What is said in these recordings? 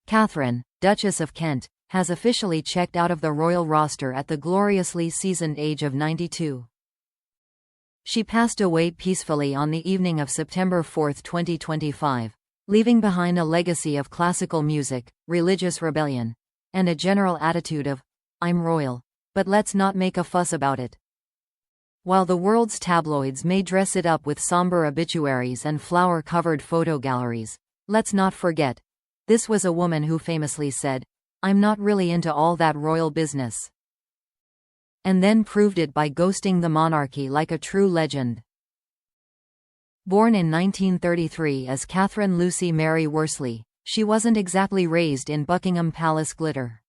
Katharine, Duchess of Kent, has officially checked out of the royal roster at the gloriously seasoned age of 92. She passed away peacefully on the evening of September 4, 2025, leaving behind a legacy of classical music, religious rebellion, and a general attitude of, "I'm royal, but let's not make a fuss about it." While the world's tabloids may dress it up with somber obituaries and flower-covered photo galleries, let's not forget, this was a woman who famously said, "I'm not really into all that royal business." And then proved it by ghosting the monarchy like a true legend. Born in 1933 as Katharine Lucy Mary Worsley, she wasn't exactly raised in Buckingham Palace glitter.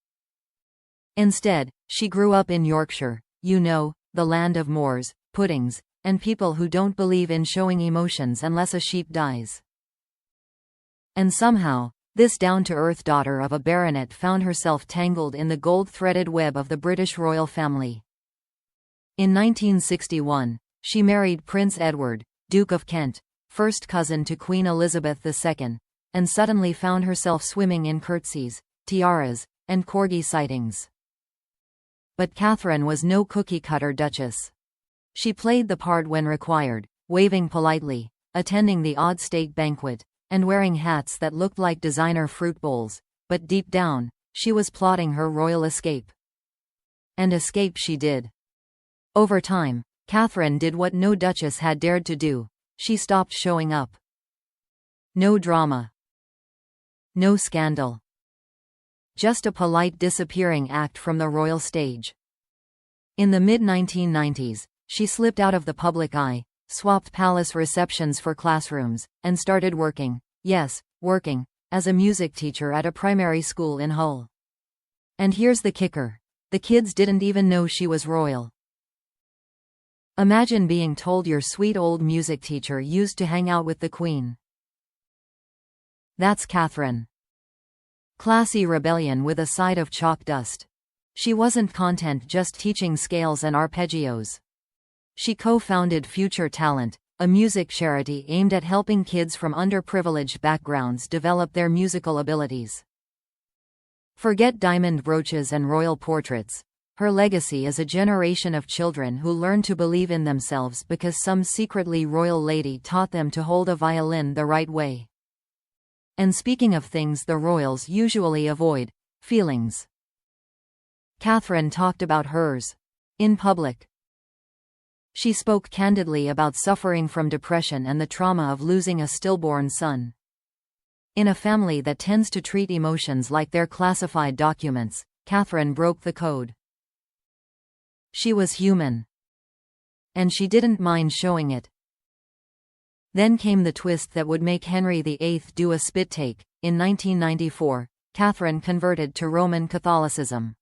Instead, she grew up in Yorkshire, the land of moors, puddings, and people who don't believe in showing emotions unless a sheep dies. And somehow, this down-to-earth daughter of a baronet found herself tangled in the gold-threaded web of the British royal family. In 1961, she married Prince Edward, Duke of Kent, first cousin to Queen Elizabeth II, and suddenly found herself swimming in curtsies, tiaras, and corgi sightings. But Katharine was no cookie-cutter duchess. She played the part when required, waving politely, attending the odd state banquet, and wearing hats that looked like designer fruit bowls, but deep down, she was plotting her royal escape. And escape she did. Over time, Katharine did what no duchess had dared to do: she stopped showing up. No drama. No scandal. Just a polite disappearing act from the royal stage. In the mid-1990s, she slipped out of the public eye, swapped palace receptions for classrooms, and started working, as a music teacher at a primary school in Hull. And here's the kicker: the kids didn't even know she was royal. Imagine being told your sweet old music teacher used to hang out with the Queen. That's Katharine. Classy rebellion with a side of chalk dust. She wasn't content just teaching scales and arpeggios. She co-founded Future Talent, a music charity aimed at helping kids from underprivileged backgrounds develop their musical abilities. Forget diamond brooches and royal portraits. Her legacy is a generation of children who learn to believe in themselves because some secretly royal lady taught them to hold a violin the right way. And speaking of things the royals usually avoid, feelings. Katharine talked about hers. In public. She spoke candidly about suffering from depression and the trauma of losing a stillborn son. In a family that tends to treat emotions like they're classified documents, Katharine broke the code. She was human. And she didn't mind showing it. Then came the twist that would make Henry VIII do a spit take. In 1994, Katharine converted to Roman Catholicism.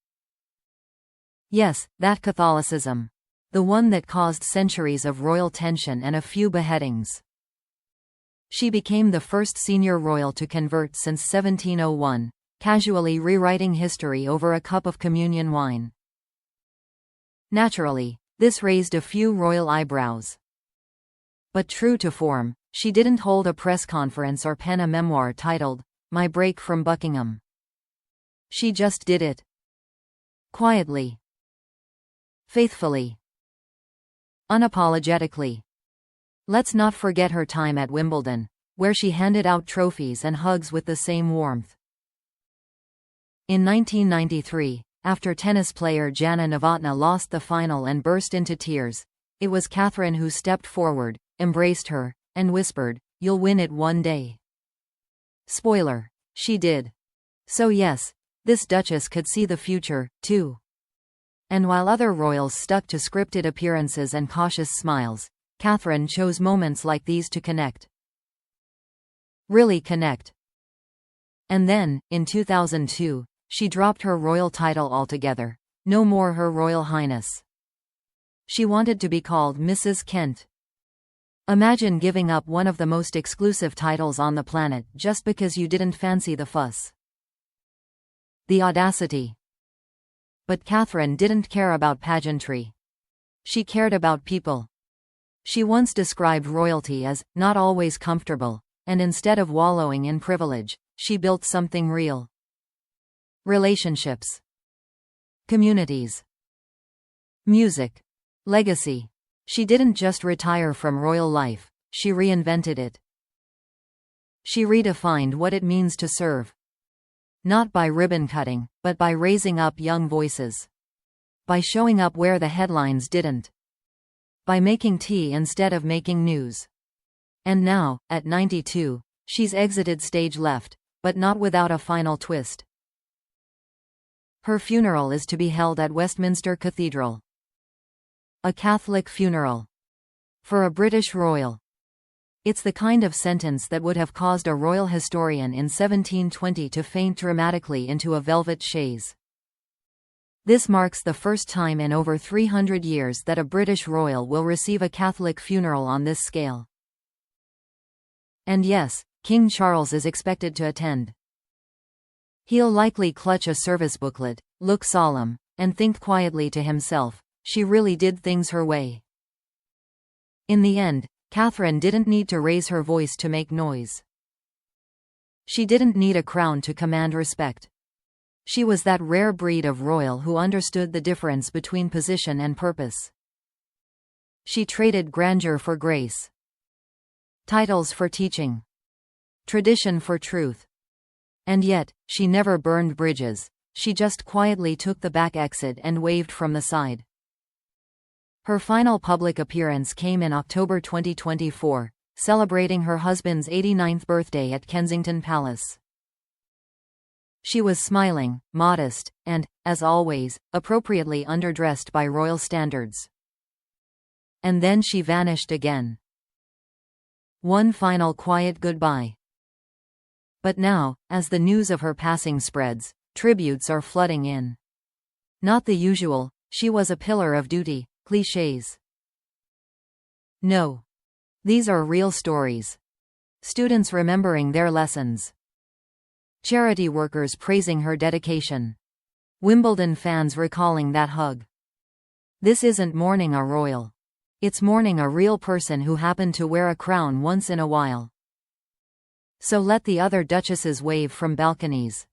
Yes, that Catholicism. The one that caused centuries of royal tension and a few beheadings. She became the first senior royal to convert since 1701, casually rewriting history over a cup of communion wine. Naturally, this raised a few royal eyebrows. But true to form, she didn't hold a press conference or pen a memoir titled, "My Break from Buckingham." She just did it. Quietly. Faithfully. Unapologetically. Let's not forget her time at Wimbledon, where she handed out trophies and hugs with the same warmth. In 1993, after tennis player Jana Novotná lost the final and burst into tears, it was Katharine who stepped forward, embraced her, and whispered, "You'll win it one day." Spoiler: she did. So yes, this duchess could see the future, too. And while other royals stuck to scripted appearances and cautious smiles, Katharine chose moments like these to connect. Really connect. And then, in 2002, she dropped her royal title altogether. No more Her Royal Highness. She wanted to be called Mrs. Kent. Imagine giving up one of the most exclusive titles on the planet just because you didn't fancy the fuss. The audacity. But Katharine didn't care about pageantry. She cared about people. She once described royalty as not always comfortable, and instead of wallowing in privilege, she built something real. Relationships. Communities. Music. Legacy. She didn't just retire from royal life, she reinvented it. She redefined what it means to serve. Not by ribbon cutting, but by raising up young voices. By showing up where the headlines didn't. By making tea instead of making news. And now, at 92, she's exited stage left, but not without a final twist. Her funeral is to be held at Westminster Cathedral. A Catholic funeral. For a British royal. It's the kind of sentence that would have caused a royal historian in 1720 to faint dramatically into a velvet chaise. This marks the first time in over 300 years that a British royal will receive a Catholic funeral on this scale. And yes, King Charles is expected to attend. He'll likely clutch a service booklet, look solemn, and think quietly to himself, "She really did things her way." In the end, Katharine didn't need to raise her voice to make noise. She didn't need a crown to command respect. She was that rare breed of royal who understood the difference between position and purpose. She traded grandeur for grace. Titles for teaching. Tradition for truth. And yet, she never burned bridges, she just quietly took the back exit and waved from the side. Her final public appearance came in October 2024, celebrating her husband's 89th birthday at Kensington Palace. She was smiling, modest, and, as always, appropriately underdressed by royal standards. And then she vanished again. One final quiet goodbye. But now, as the news of her passing spreads, tributes are flooding in. Not the usual, "She was a pillar of duty" clichés. No. These are real stories. Students remembering their lessons. Charity workers praising her dedication. Wimbledon fans recalling that hug. This isn't mourning a royal. It's mourning a real person who happened to wear a crown once in a while. So let the other duchesses wave from balconies.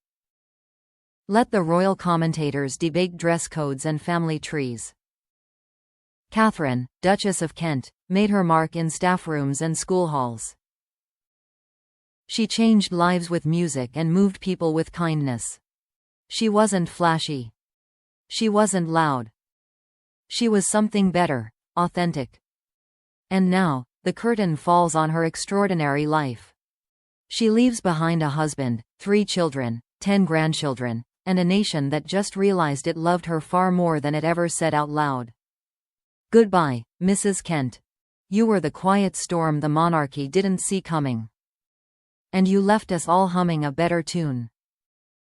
Let the royal commentators debate dress codes and family trees. Katharine, Duchess of Kent, made her mark in staff rooms and school halls. She changed lives with music and moved people with kindness. She wasn't flashy. She wasn't loud. She was something better, authentic. And now, the curtain falls on her extraordinary life. She leaves behind a husband, 3 children, 10 grandchildren, and a nation that just realized it loved her far more than it ever said out loud. Goodbye, Mrs. Kent. You were the quiet storm the monarchy didn't see coming. And you left us all humming a better tune.